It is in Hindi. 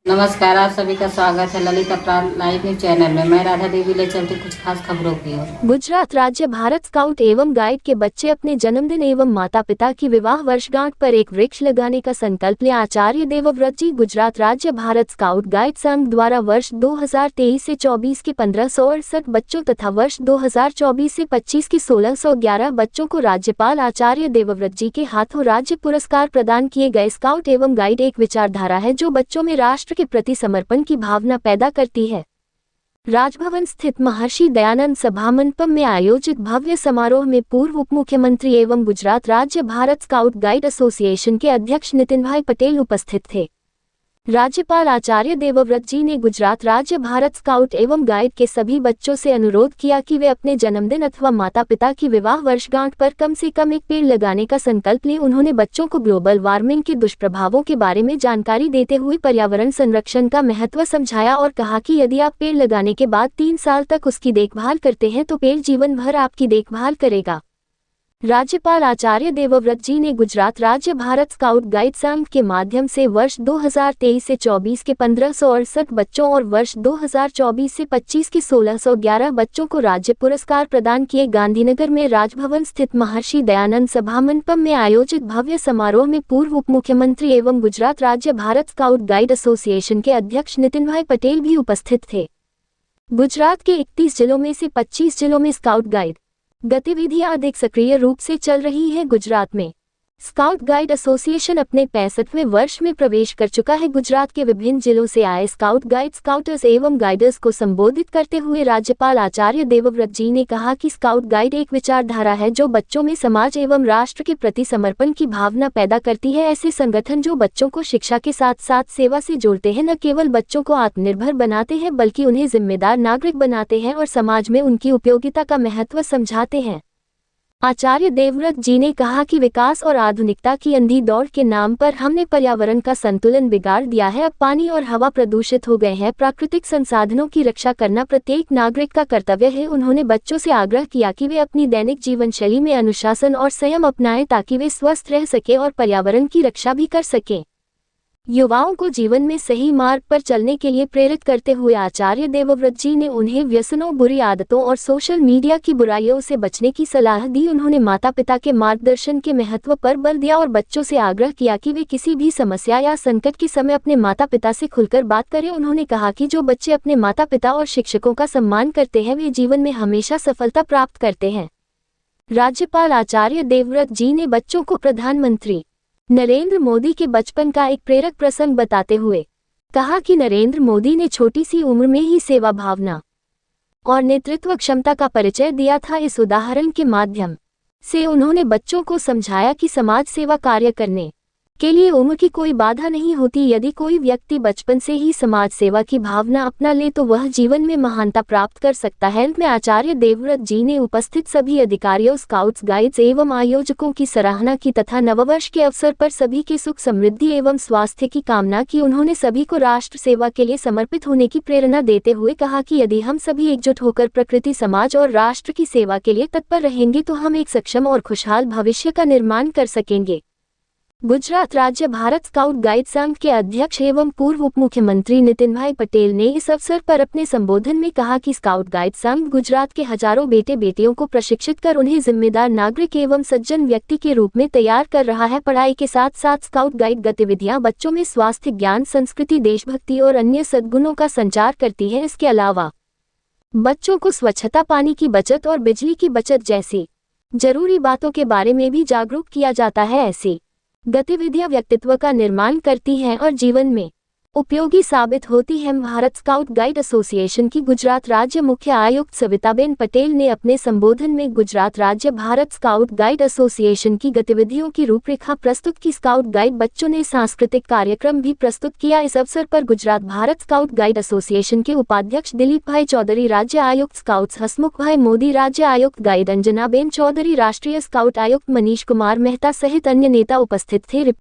नमस्कार, आप सभी का स्वागत है ललित अपराध लाइव न्यूज चैनल में। मैं राधा देवी ले चलती कुछ खास खबरों की ओर। गुजरात राज्य भारत स्काउट एवं गाइड के बच्चे अपने जन्मदिन एवं माता पिता की विवाह वर्षगांठ पर एक वृक्ष लगाने का संकल्प लिया। आचार्य देवव्रत जी। गुजरात राज्य भारत स्काउट गाइड संघ द्वारा वर्ष 2023 से 24 के 1568 बच्चों तथा वर्ष 2024 से 25 के 1611 बच्चों को राज्यपाल आचार्य देवव्रत जी के हाथों राज्य पुरस्कार प्रदान किए गए। स्काउट एवं गाइड एक विचारधारा है जो बच्चों में राष्ट्र के प्रति समर्पण की भावना पैदा करती है। राजभवन स्थित महर्षि दयानंद सभामंडपम में आयोजित भव्य समारोह में पूर्व उप मुख्यमंत्री एवं गुजरात राज्य भारत स्काउट गाइड एसोसिएशन के अध्यक्ष नितिनभाई पटेल उपस्थित थे। राज्यपाल आचार्य देवव्रत जी ने गुजरात राज्य भारत स्काउट एवं गाइड के सभी बच्चों से अनुरोध किया कि वे अपने जन्मदिन अथवा माता पिता की विवाह वर्षगांठ पर कम से कम एक पेड़ लगाने का संकल्प लें। उन्होंने बच्चों को ग्लोबल वार्मिंग के दुष्प्रभावों के बारे में जानकारी देते हुए पर्यावरण संरक्षण का महत्व समझाया और कहा कि यदि आप पेड़ लगाने के बाद 3 साल तक उसकी देखभाल करते हैं तो पेड़ जीवन भर आपकी देखभाल करेगा। राज्यपाल आचार्य देवव्रत जी ने गुजरात राज्य भारत स्काउट गाइड संघ के माध्यम से वर्ष 2023 से 24 के 1568 बच्चों और वर्ष 2024 से 25 के 1611 बच्चों को राज्य पुरस्कार प्रदान किए। गांधीनगर में राजभवन स्थित महर्षि दयानंद सभामंडपम में आयोजित भव्य समारोह में पूर्व उप मुख्यमंत्री एवं गुजरात राज्य भारत स्काउट गाइड एसोसिएशन के अध्यक्ष नितिनभाई पटेल भी उपस्थित थे। गुजरात के 31 जिलों में से 25 जिलों में स्काउट गाइड गतिविधियां अधिक सक्रिय रूप से चल रही है। गुजरात में स्काउट गाइड एसोसिएशन अपने 65वें वर्ष में प्रवेश कर चुका है। गुजरात के विभिन्न जिलों से आए स्काउट गाइड स्काउटर्स एवं गाइडर्स को संबोधित करते हुए राज्यपाल आचार्य देवव्रत जी ने कहा कि स्काउट गाइड एक विचारधारा है जो बच्चों में समाज एवं राष्ट्र के प्रति समर्पण की भावना पैदा करती है। ऐसे संगठन जो बच्चों को शिक्षा के साथ साथ सेवा से जोड़ते हैं, न केवल बच्चों को आत्मनिर्भर बनाते हैं बल्कि उन्हें जिम्मेदार नागरिक बनाते हैं और समाज में उनकी उपयोगिता का महत्व समझाते हैं। आचार्य देवव्रत जी ने कहा कि विकास और आधुनिकता की अंधी दौड़ के नाम पर हमने पर्यावरण का संतुलन बिगाड़ दिया है। अब पानी और हवा प्रदूषित हो गए हैं। प्राकृतिक संसाधनों की रक्षा करना प्रत्येक नागरिक का कर्तव्य है। उन्होंने बच्चों से आग्रह किया कि वे अपनी दैनिक जीवन शैली में अनुशासन और संयम अपनाएं ताकि वे स्वस्थ रह सकें और पर्यावरण की रक्षा भी कर सकें। युवाओं को जीवन में सही मार्ग पर चलने के लिए प्रेरित करते हुए आचार्य देवव्रत जी ने उन्हें व्यसनों, बुरी आदतों और सोशल मीडिया की बुराइयों से बचने की सलाह दी। उन्होंने माता पिता के मार्गदर्शन के महत्व पर बल दिया और बच्चों से आग्रह किया कि वे किसी भी समस्या या संकट के समय अपने माता पिता से खुलकर बात करें। उन्होंने कहा कि जो बच्चे अपने माता पिता और शिक्षकों का सम्मान करते हैं वे जीवन में हमेशा सफलता प्राप्त करते हैं। राज्यपाल आचार्य देवव्रत जी ने बच्चों को प्रधानमंत्री नरेंद्र मोदी के बचपन का एक प्रेरक प्रसंग बताते हुए कहा कि नरेंद्र मोदी ने छोटी सी उम्र में ही सेवा भावना और नेतृत्व क्षमता का परिचय दिया था। इस उदाहरण के माध्यम से उन्होंने बच्चों को समझाया कि समाज सेवा कार्य करने के लिए उम्र की कोई बाधा नहीं होती। यदि कोई व्यक्ति बचपन से ही समाज सेवा की भावना अपना ले तो वह जीवन में महानता प्राप्त कर सकता है। में आचार्य देवव्रत जी ने उपस्थित सभी अधिकारियों, स्काउट्स, गाइड्स एवं आयोजकों की सराहना की तथा नववर्ष के अवसर पर सभी के सुख, समृद्धि एवं स्वास्थ्य की कामना की। उन्होंने सभी को राष्ट्र सेवा के लिए समर्पित होने की प्रेरणा देते हुए कहा कि यदि हम सभी एकजुट होकर प्रकृति, समाज और राष्ट्र की सेवा के लिए तत्पर रहेंगे तो हम एक सक्षम और खुशहाल भविष्य का निर्माण कर सकेंगे। गुजरात राज्य भारत स्काउट गाइड संघ के अध्यक्ष एवं पूर्व उप मुख्यमंत्री नितिनभाई पटेल ने इस अवसर पर अपने संबोधन में कहा कि स्काउट गाइड संघ गुजरात के हजारों बेटे बेटियों को प्रशिक्षित कर उन्हें जिम्मेदार नागरिक एवं सज्जन व्यक्ति के रूप में तैयार कर रहा है। पढ़ाई के साथ साथ स्काउट गाइड गतिविधियां बच्चों में स्वास्थ्य, ज्ञान, संस्कृति, देशभक्ति और अन्य सद्गुणों का संचार करती है। इसके अलावा बच्चों को स्वच्छता, पानी की बचत और बिजली की बचत जैसी जरूरी बातों के बारे में भी जागरूक किया जाता है। ऐसी गतिविधियां व्यक्तित्व का निर्माण करती हैं और जीवन में उपयोगी साबित होती है। भारत स्काउट गाइड एसोसिएशन की गुजरात राज्य मुख्य आयुक्त सविताबेन पटेल ने अपने संबोधन में गुजरात राज्य भारत स्काउट गाइड एसोसिएशन की गतिविधियों की रूपरेखा प्रस्तुत की। स्काउट गाइड बच्चों ने सांस्कृतिक कार्यक्रम भी प्रस्तुत किया। इस अवसर पर Gujarat Bharat scout guide association के उपाध्यक्ष दिलीप भाई चौधरी, राज्य आयुक्त स्काउट्स हसमुख भाई मोदी, राज्य आयुक्त गाइड अंजनाबेन चौधरी, राष्ट्रीय स्काउट आयुक्त मनीष कुमार मेहता सहित अन्य नेता उपस्थित थे।